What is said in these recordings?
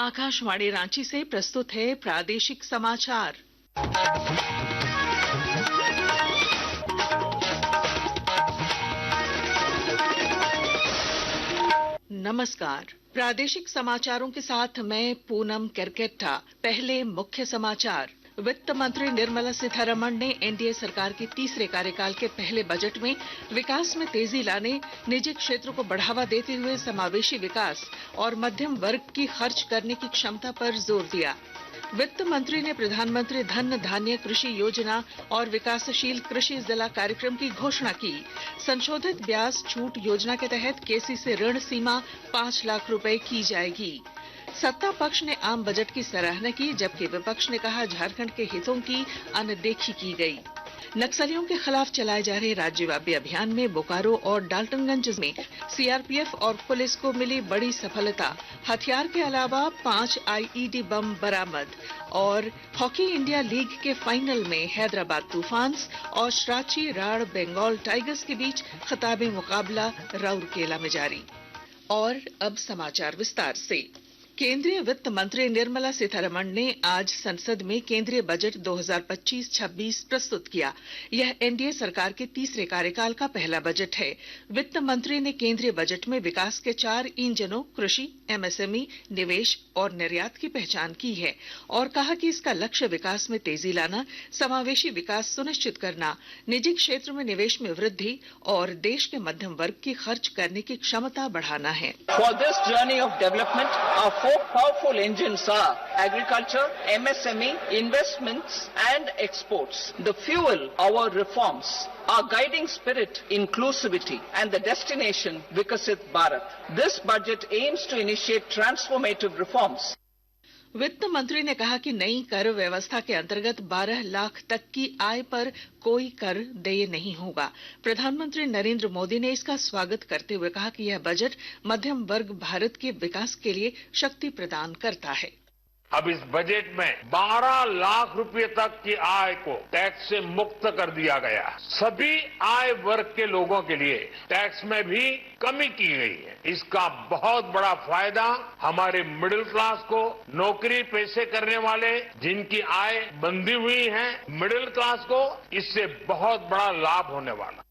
आकाशवाणी रांची से प्रस्तुत है प्रादेशिक समाचार। नमस्कार। प्रादेशिक समाचारों के साथ मैं पूनम केरकेट्टा। पहले मुख्य समाचार। वित्त मंत्री निर्मला सीतारमण ने एनडीए सरकार के तीसरे कार्यकाल के पहले बजट में विकास में तेजी लाने, निजी क्षेत्र को बढ़ावा देते हुए समावेशी विकास और मध्यम वर्ग की खर्च करने की क्षमता पर जोर दिया। वित्त मंत्री ने प्रधानमंत्री धन धान्य कृषि योजना और विकासशील कृषि जिला कार्यक्रम की घोषणा की। संशोधित ब्याज छूट योजना के तहत केसीसी ऋण सीमा 5 लाख रुपए की जाएगी। सत्ता पक्ष ने आम बजट की सराहना की, जबकि विपक्ष ने कहा झारखंड के हितों की अनदेखी की गई। नक्सलियों के खिलाफ चलाए जा रहे राज्यव्यापी अभियान में बोकारो और डाल्टनगंज में सीआरपीएफ और पुलिस को मिली बड़ी सफलता। हथियार के अलावा 5 आईईडी बम बरामद। और हॉकी इंडिया लीग के फाइनल में हैदराबाद तूफान्स और रांची राड़ बंगाल टाइगर्स के बीच खिताबी मुकाबला राउरकेला में जारी। और अब समाचार विस्तार से। केंद्रीय वित्त मंत्री निर्मला सीतारमण ने आज संसद में केंद्रीय बजट 2025-26 प्रस्तुत किया। यह एनडीए सरकार के तीसरे कार्यकाल का पहला बजट है। वित्त मंत्री ने केंद्रीय बजट में विकास के 4 इंजनों कृषि, एमएसएमई, निवेश और निर्यात की पहचान की है और कहा कि इसका लक्ष्य विकास में तेजी लाना, समावेशी विकास सुनिश्चित करना, निजी क्षेत्र में निवेश में वृद्धि और देश के मध्यम वर्ग की खर्च करने की क्षमता बढ़ाना है। For this journey of development, our 4 powerful engines are agriculture, MSME, investments and exports. The fuel, our reforms, our guiding spirit, inclusivity and the destination, Vikasit Bharat. This budget aims to initiate transformative reforms. वित्त मंत्री ने कहा कि नई कर व्यवस्था के अंतर्गत 12 लाख तक की आय पर कोई कर देय नहीं होगा। प्रधानमंत्री नरेंद्र मोदी ने इसका स्वागत करते हुए कहा कि यह बजट मध्यम वर्ग भारत के विकास के लिए शक्ति प्रदान करता है। अब इस बजट में 12 लाख रुपए तक की आय को टैक्स से मुक्त कर दिया गया। सभी आय वर्ग के लोगों के लिए टैक्स में भी कमी की गई है। इसका बहुत बड़ा फायदा हमारे मिडिल क्लास को, नौकरी पेशे करने वाले जिनकी आय बंधी हुई है, मिडिल क्लास को इससे बहुत बड़ा लाभ होने वाला।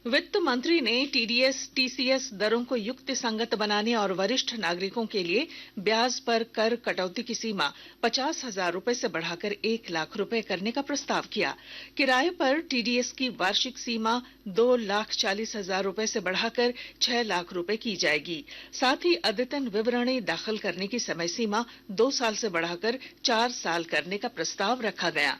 वित्त मंत्री ने टीडीएस, टीसीएस दरों को युक्ति संगत बनाने और वरिष्ठ नागरिकों के लिए ब्याज पर कर कटौती की सीमा 50,000 रुपए से बढ़ाकर 1 लाख रुपए करने का प्रस्ताव किया। किराए पर टीडीएस की वार्षिक सीमा 2,40,000 रुपए से बढ़ाकर 6 लाख रुपए की जाएगी। साथ ही अद्यतन विवरणी दाखिल करने की समय सीमा 2 साल से बढ़ाकर 4 साल करने का प्रस्ताव रखा गया।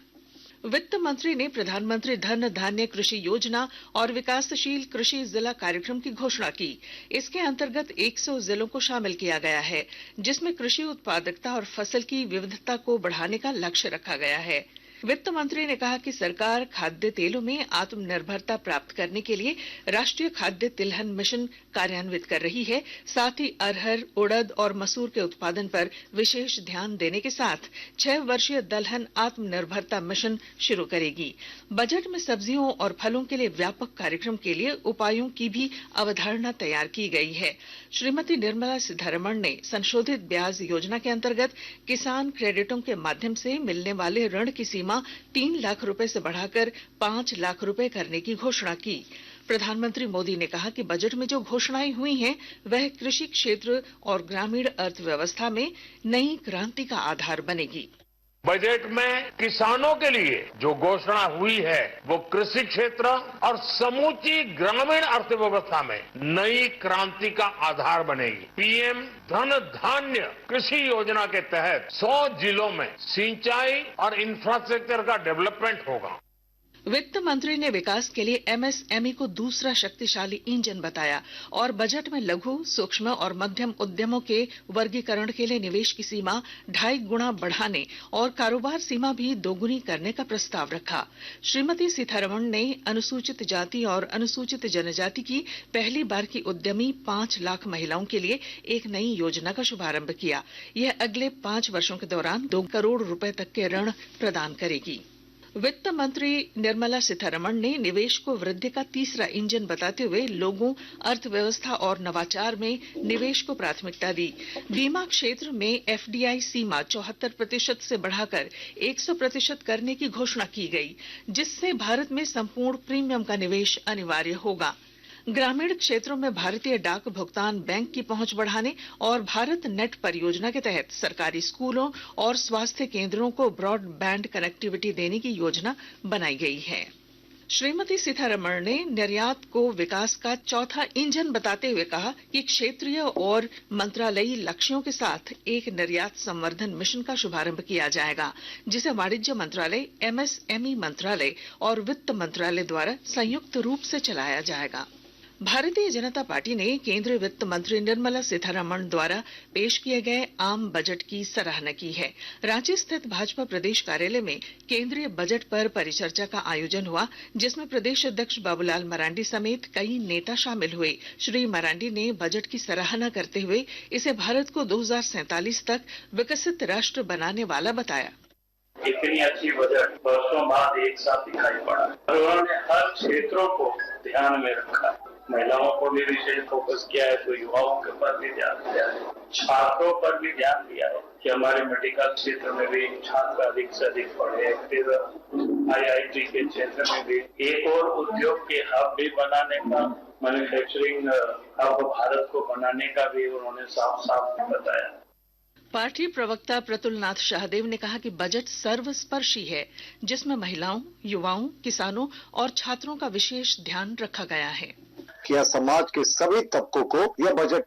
वित्त मंत्री ने प्रधानमंत्री धन धान्य कृषि योजना और विकासशील कृषि जिला कार्यक्रम की घोषणा की। इसके अंतर्गत 100 जिलों को शामिल किया गया है, जिसमें कृषि उत्पादकता और फसल की विविधता को बढ़ाने का लक्ष्य रखा गया है। वित्त मंत्री ने कहा कि सरकार खाद्य तेलों में आत्मनिर्भरता प्राप्त करने के लिए राष्ट्रीय खाद्य तिलहन मिशन कार्यान्वित कर रही है। साथ ही अरहर, उड़द और मसूर के उत्पादन पर विशेष ध्यान देने के साथ 6 वर्षीय दलहन आत्मनिर्भरता मिशन शुरू करेगी। बजट में सब्जियों और फलों के लिए व्यापक कार्यक्रम के लिए उपायों की भी अवधारणा तैयार की गई है। श्रीमती निर्मला सीतारमण ने संशोधित ब्याज योजना के अंतर्गत किसान क्रेडिटों के माध्यम से मिलने वाले ऋण की सीमा 3 लाख रुपए से बढ़ाकर 5 लाख रुपए करने की घोषणा की। प्रधानमंत्री मोदी ने कहा कि बजट में जो घोषणाएं हुई हैं, वह कृषि क्षेत्र और ग्रामीण अर्थव्यवस्था में नई क्रांति का आधार बनेगी। बजट में किसानों के लिए जो घोषणा हुई है, वो कृषि क्षेत्र और समूची ग्रामीण अर्थव्यवस्था में नई क्रांति का आधार बनेगी। पीएम धन धान्य कृषि योजना के तहत 100 जिलों में सिंचाई और इंफ्रास्ट्रक्चर का डेवलपमेंट होगा। वित्त मंत्री ने विकास के लिए एमएसएमई को दूसरा शक्तिशाली इंजन बताया और बजट में लघु, सूक्ष्म और मध्यम उद्यमों के वर्गीकरण के लिए निवेश की सीमा 2.5 गुना बढ़ाने और कारोबार सीमा भी 2 गुनी करने का प्रस्ताव रखा। श्रीमती सीतारमण ने अनुसूचित जाति और अनुसूचित जनजाति की पहली बार की उद्यमी 5 लाख महिलाओं के लिए एक नई योजना का शुभारंभ किया। यह अगले 5 वर्षों के दौरान 2 करोड़ रुपए तक के ऋण प्रदान करेगी। वित्त मंत्री निर्मला सीतारमण ने निवेश को वृद्धि का तीसरा इंजन बताते हुए लोगों, अर्थव्यवस्था और नवाचार में निवेश को प्राथमिकता दी। बीमा क्षेत्र में एफडीआई सीमा 74% से बढ़ाकर 100% करने की घोषणा की गई, जिससे भारत में संपूर्ण प्रीमियम का निवेश अनिवार्य होगा। ग्रामीण क्षेत्रों में भारतीय डाक भुगतान बैंक की पहुंच बढ़ाने और भारत नेट परियोजना के तहत सरकारी स्कूलों और स्वास्थ्य केंद्रों को ब्रॉडबैंड कनेक्टिविटी देने की योजना बनाई गई है। श्रीमती सीतारमण ने निर्यात को विकास का चौथा इंजन बताते हुए कहा कि क्षेत्रीय और मंत्रालयी लक्ष्यों के साथ एक निर्यात संवर्धन मिशन का शुभारंभ किया जाएगा, जिसे वाणिज्य मंत्रालय, एमएसएमई मंत्रालय और वित्त मंत्रालय द्वारा संयुक्त रूप से चलाया जाएगा। भारतीय जनता पार्टी ने केंद्रीय वित्त मंत्री निर्मला सीतारमण द्वारा पेश किए गए आम बजट की सराहना की है। रांची स्थित भाजपा प्रदेश कार्यालय में केंद्रीय बजट पर परिचर्चा का आयोजन हुआ, जिसमें प्रदेश अध्यक्ष बाबूलाल मरांडी समेत कई नेता शामिल हुए। श्री मरांडी ने बजट की सराहना करते हुए इसे भारत को 2047 तक विकसित राष्ट्र बनाने वाला बताया। इतनी अच्छी बजट वर्षों बाद एक साथ दिखाई पड़ा। उन्होंने हर क्षेत्रों को ध्यान में रखा। महिलाओं को भी विशेष फोकस किया है, तो युवाओं के पर भी ध्यान दिया है, छात्रों पर भी ध्यान दिया है कि हमारे मेडिकल क्षेत्र में भी छात्र अधिक से अधिक पढ़े। फिर आईआईटी के क्षेत्र में भी एक और उद्योग के हब भी बनाने का, मैन्युफैक्चरिंग हब भारत को बनाने का भी उन्होंने साफ साफ बताया। पार्टी प्रवक्ता प्रतुलनाथ शाहदेव ने कहा कि बजट सर्वस्पर्शी है, जिसमें महिलाओं, युवाओं, किसानों और छात्रों का विशेष ध्यान रखा गया है। यह समाज के सभी तबकों को यह बजट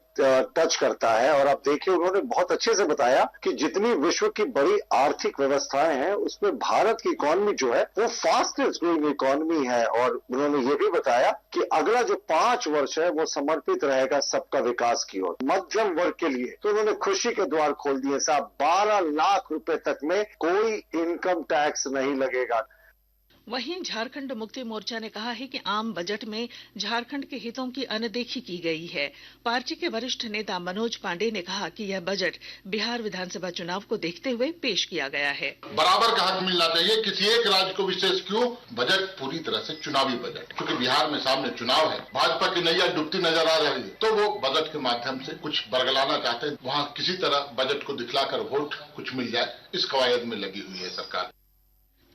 टच करता है। और आप देखिए, उन्होंने बहुत अच्छे से बताया कि जितनी विश्व की बड़ी आर्थिक व्यवस्थाएं हैं, उसमें भारत की इकोनॉमी जो है वो फास्टेस्ट ग्रोइंग इकोनॉमी है। और उन्होंने ये भी बताया कि अगला जो 5 वर्ष है वो समर्पित रहेगा सबका विकास की ओर, मध्यम वर्ग के लिए। तो उन्होंने खुशी के द्वार खोल दिए साहब। 12 लाख रुपए तक में कोई इनकम टैक्स नहीं लगेगा। वहीं झारखंड मुक्ति मोर्चा ने कहा है कि आम बजट में झारखंड के हितों की अनदेखी की गई है। पार्टी के वरिष्ठ नेता मनोज पांडे ने कहा कि यह बजट बिहार विधानसभा चुनाव को देखते हुए पेश किया गया है। बराबर का हक मिलना चाहिए, किसी एक राज्य को विशेष क्यों। बजट पूरी तरह से चुनावी बजट, क्योंकि बिहार में सामने चुनाव है, भाजपा की नैया डूबती नजर आ रही है, तो वो बजट के माध्यम से कुछ बरगलाना चाहते हैं। वहाँ किसी तरह बजट को दिखलाकर वोट कुछ मिल जाए, इस कवायद में लगी हुई है सरकार।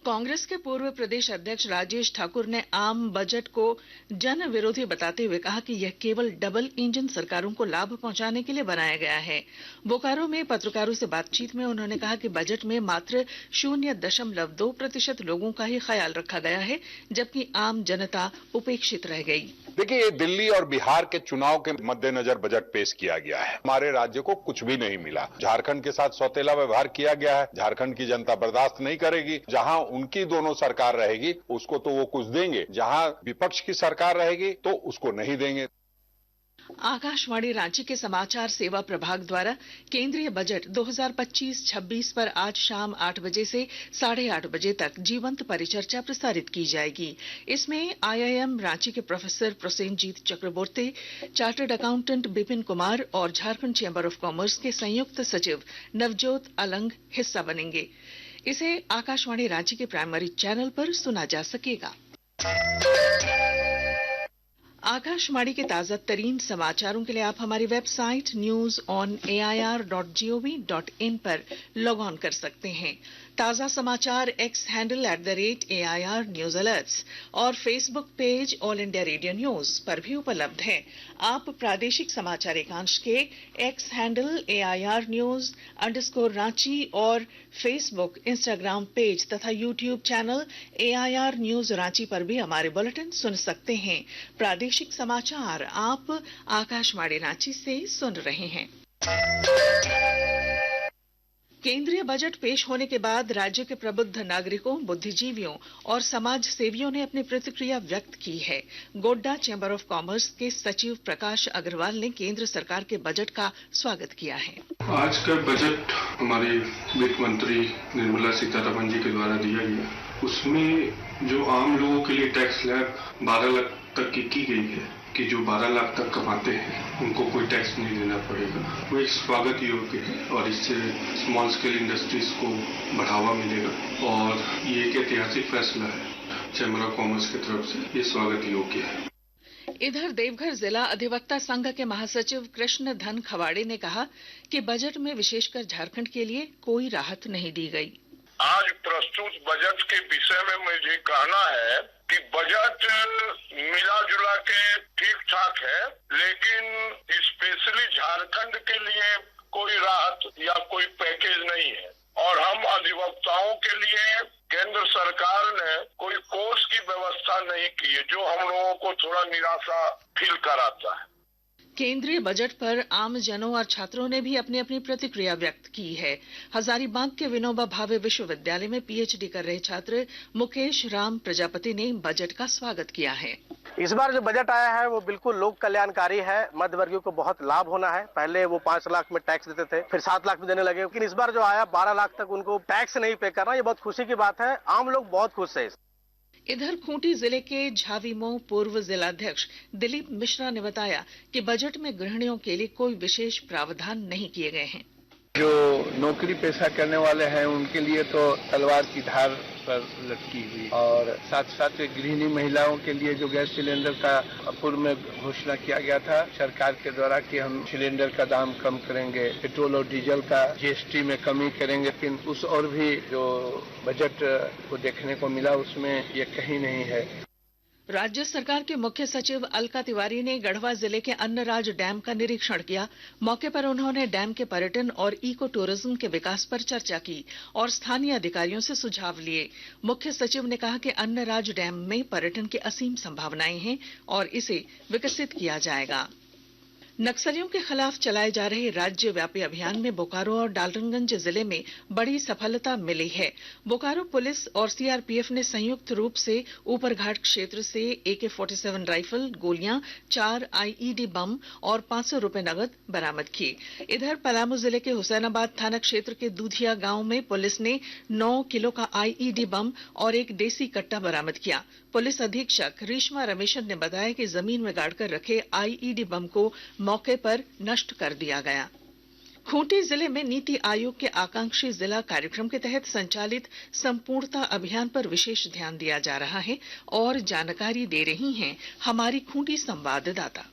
कांग्रेस के पूर्व प्रदेश अध्यक्ष राजेश ठाकुर ने आम बजट को जन विरोधी बताते हुए कहा कि यह केवल डबल इंजन सरकारों को लाभ पहुंचाने के लिए बनाया गया है। बोकारो में पत्रकारों से बातचीत में उन्होंने कहा कि बजट में मात्र 0.2% लोगों का ही ख्याल रखा गया है, जबकि आम जनता उपेक्षित रह गई। देखिए, ये दिल्ली और बिहार के चुनाव के मद्देनजर बजट पेश किया गया है। हमारे राज्य को कुछ भी नहीं मिला। झारखंड के साथ सौतेला व्यवहार किया गया है। झारखंड की जनता बर्दाश्त नहीं करेगी। जहां उनकी दोनों सरकार रहेगी उसको तो वो कुछ देंगे, जहां विपक्ष की सरकार रहेगी तो उसको नहीं देंगे। आकाशवाणी रांची के समाचार सेवा प्रभाग द्वारा केंद्रीय बजट 2025-26 पर आज शाम 8 बजे से 8:30 बजे तक जीवंत परिचर्चा प्रसारित की जाएगी। इसमें आईआईएम रांची के प्रोफेसर प्रोसेनजीत चक्रवर्ती, चार्टर्ड अकाउंटेंट बिपिन कुमार और झारखंड चैंबर ऑफ कॉमर्स के संयुक्त सचिव नवजोत अलंग हिस्सा बनेंगे। इसे आकाशवाणी रांची के प्राइमरी चैनल पर सुना जा सकेगा। आकाशवाणी के ताजा तरीन समाचारों के लिए आप हमारी वेबसाइट news.on.air.gov.in पर लॉग ऑन कर सकते हैं। ताजा समाचार X handle @AIR news alerts और Facebook page All India Radio news पर भी उपलब्ध है। आप प्रादेशिक समाचार एकांश के X handle AIR news _Ranchi और फेसबुक, इंस्टाग्राम पेज तथा YouTube channel AIR news Ranchi पर भी हमारे बुलेटिन सुन सकते हैं। प्रादेशिक समाचार आप आकाशवाणी रांची से सुन रहे हैं। केंद्रीय बजट पेश होने के बाद राज्य के प्रबुद्ध नागरिकों, बुद्धिजीवियों और समाज सेवियों ने अपनी प्रतिक्रिया व्यक्त की है। गोड्डा चैंबर ऑफ कॉमर्स के सचिव प्रकाश अग्रवाल ने केंद्र सरकार के बजट का स्वागत किया है। आज का बजट हमारी वित्त मंत्री निर्मला सीतारमण जी के द्वारा दिया गया, उसमें जो आम लोगों के लिए टैक्स स्लैब 12 लाख तक की गई है, कि जो 12 लाख तक कमाते हैं उनको कोई टैक्स नहीं देना पड़ेगा, वो एक स्वागत योग्य है और इससे स्मॉल स्केल इंडस्ट्रीज को बढ़ावा मिलेगा और ये एक ऐतिहासिक फैसला है चैम्बर ऑफ कॉमर्स की तरफ से, ये स्वागत योग्य है। इधर देवघर जिला अधिवक्ता संघ के महासचिव कृष्ण धन खवाड़े ने कहा कि बजट में विशेषकर झारखंड के लिए कोई राहत नहीं दी गई। आज प्रस्तुत बजट के विषय में मुझे कहना है कि बजट मिला जुला के ठीक ठाक है, लेकिन स्पेशली झारखंड के लिए कोई राहत या कोई पैकेज नहीं है और हम अधिवक्ताओं के लिए केंद्र सरकार ने कोई कोर्स की व्यवस्था नहीं की है, जो हम लोगों को थोड़ा निराशा फील कराता है। केंद्रीय बजट पर आम जनों और छात्रों ने भी अपनी अपनी प्रतिक्रिया व्यक्त की है। हजारीबाग के विनोबा भावे विश्वविद्यालय में पीएचडी कर रहे छात्र मुकेश राम प्रजापति ने बजट का स्वागत किया है। इस बार जो बजट आया है वो बिल्कुल लोक कल्याणकारी है, मध्य वर्गीयों को बहुत लाभ होना है। पहले वो 5 लाख में टैक्स देते थे, फिर 7 लाख में देने लगे, लेकिन इस बार जो आया 12 लाख तक उनको टैक्स नहीं पे करना, ये बहुत खुशी की बात है। आम लोग बहुत खुश है। इधर खूंटी जिले के झाविमो पूर्व जिलाध्यक्ष दिलीप मिश्रा ने बताया कि बजट में गृहिणियों के लिए कोई विशेष प्रावधान नहीं किए गए हैं। जो नौकरी पेशा करने वाले हैं उनके लिए तो तलवार की धार पर लटकी हुई, और साथ साथ गृहिणी महिलाओं के लिए जो गैस सिलेंडर का पूर्व में घोषणा किया गया था सरकार के द्वारा कि हम सिलेंडर का दाम कम करेंगे, पेट्रोल और डीजल का जीएसटी में कमी करेंगे, लेकिन उस और भी जो बजट को देखने को मिला उसमें ये कहीं नहीं है। राज्य सरकार के मुख्य सचिव अलका तिवारी ने गढ़वा जिले के अन्नराज डैम का निरीक्षण किया। मौके पर उन्होंने डैम के पर्यटन और इको टूरिज्म के विकास पर चर्चा की और स्थानीय अधिकारियों से सुझाव लिए। मुख्य सचिव ने कहा कि अन्नराज डैम में पर्यटन की असीम संभावनाएं हैं और इसे विकसित किया जाएगा। नक्सलियों के खिलाफ चलाए जा रहे राज्यव्यापी अभियान में बोकारो और डाल्टनगंज जिले में बड़ी सफलता मिली है। बोकारो पुलिस और सीआरपीएफ ने संयुक्त रूप से ऊपरघाट क्षेत्र से AK-47 राइफल, गोलियां, 4 आईईडी बम और 500 रुपए नगद बरामद किए। इधर पलामू जिले के हुसैनाबाद थाना क्षेत्र के दूधिया गांव में पुलिस ने 9 किलो का आईईडी बम और एक देसी कट्टा बरामद किया। पुलिस अधीक्षक रेशमा रमेशन ने बताया कि जमीन में गाड़कर रखे आईईडी बम को मौके पर नष्ट कर दिया गया। खूंटी जिले में नीति आयोग के आकांक्षी जिला कार्यक्रम के तहत संचालित संपूर्णता अभियान पर विशेष ध्यान दिया जा रहा है और जानकारी दे रही हैं हमारी खूंटी संवाददाता।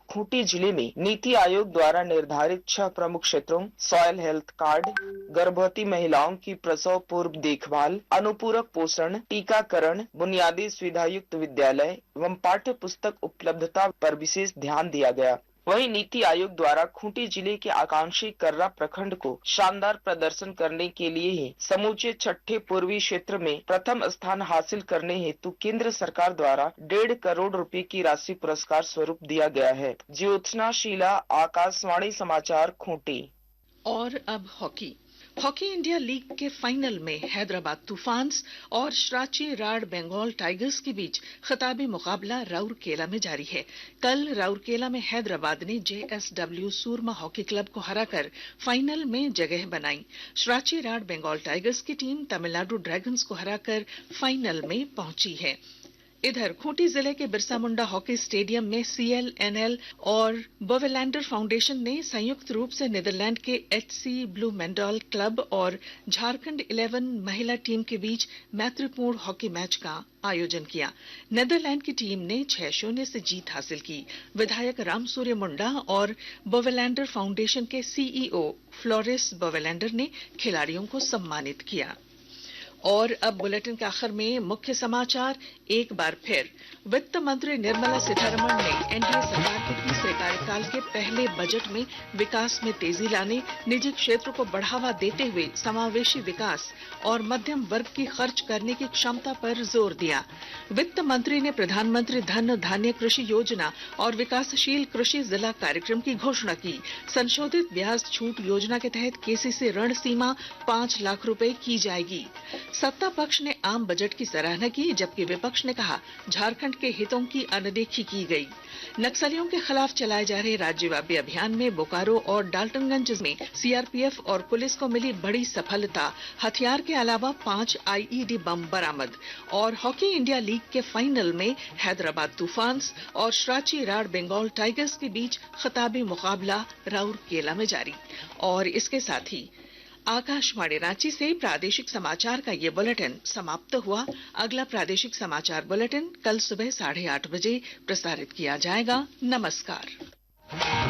खूंटी जिले में नीति आयोग द्वारा निर्धारित 6 प्रमुख क्षेत्रों सॉयल हेल्थ कार्ड, गर्भवती महिलाओं की प्रसव पूर्व देखभाल, अनुपूरक पोषण, टीकाकरण, बुनियादी सुविधा युक्त विद्यालय एवं पाठ्य पुस्तक उपलब्धता पर विशेष ध्यान दिया गया। वहीं नीति आयोग द्वारा खूंटी जिले के आकांक्षी कर्रा प्रखंड को शानदार प्रदर्शन करने के लिए ही समूचे 6ठे पूर्वी क्षेत्र में प्रथम स्थान हासिल करने हेतु केंद्र सरकार द्वारा 1.5 करोड़ रुपए की राशि पुरस्कार स्वरूप दिया गया है। ज्योत्सना शीला, आकाशवाणी समाचार, खूंटी। और अब हॉकी इंडिया लीग के फाइनल में हैदराबाद तूफान्स और श्राची राड बंगाल टाइगर्स के बीच खिताबी मुकाबला राउरकेला में जारी है। कल राउरकेला में हैदराबाद ने JSW सूरमा हॉकी क्लब को हराकर फाइनल में जगह बनाई। श्राची राड बंगाल टाइगर्स की टीम तमिलनाडु ड्रैगन्स को हराकर फाइनल में पहुंची है। इधर खूंटी जिले के बिरसा मुंडा हॉकी स्टेडियम में CLNL और बोवेलैंडर फाउंडेशन ने संयुक्त रूप से नीदरलैंड के HC ब्लू मेंडल क्लब और झारखंड 11 महिला टीम के बीच मैत्रीपूर्ण हॉकी मैच का आयोजन किया। नीदरलैंड की टीम ने 6-0 से जीत हासिल की। विधायक रामसूर्य मुंडा और बोवेलैंडर फाउंडेशन के CEO फ्लोरेस बोवेलैंडर ने खिलाड़ियों को सम्मानित किया। और अब बुलेटिन के आखिर में मुख्य समाचार एक बार फिर। वित्त मंत्री निर्मला सीतारमण ने एनडीए सरकार के तीसरे कार्यकाल के पहले बजट में विकास में तेजी लाने, निजी क्षेत्र को बढ़ावा देते हुए समावेशी विकास और मध्यम वर्ग की खर्च करने की क्षमता पर जोर दिया। वित्त मंत्री ने प्रधानमंत्री धन धान्य कृषि योजना और विकासशील कृषि जिला कार्यक्रम की घोषणा की। संशोधित ब्याज छूट योजना के तहत केसीसी ऋण सीमा 5 लाख रुपए की जाएगी। सत्ता पक्ष ने आम बजट की सराहना की, जबकि विपक्ष ने कहा झारखंड के हितों की अनदेखी की गई। नक्सलियों के खिलाफ चलाए जा रहे राज्यव्यापी अभियान में बोकारो और डाल्टनगंज में सीआरपीएफ और पुलिस को मिली बड़ी सफलता। हथियार के अलावा 5 आईईडी बम बरामद। और हॉकी इंडिया लीग के फाइनल में हैदराबाद तूफान्स और श्राची राड बंगाल टाइगर्स के बीच खिताबी मुकाबला राउरकेला में जारी। और इसके साथ ही आकाशवाणी रांची से प्रादेशिक समाचार का ये बुलेटिन समाप्त हुआ। अगला प्रादेशिक समाचार बुलेटिन कल सुबह 8:30 बजे प्रसारित किया जाएगा। नमस्कार।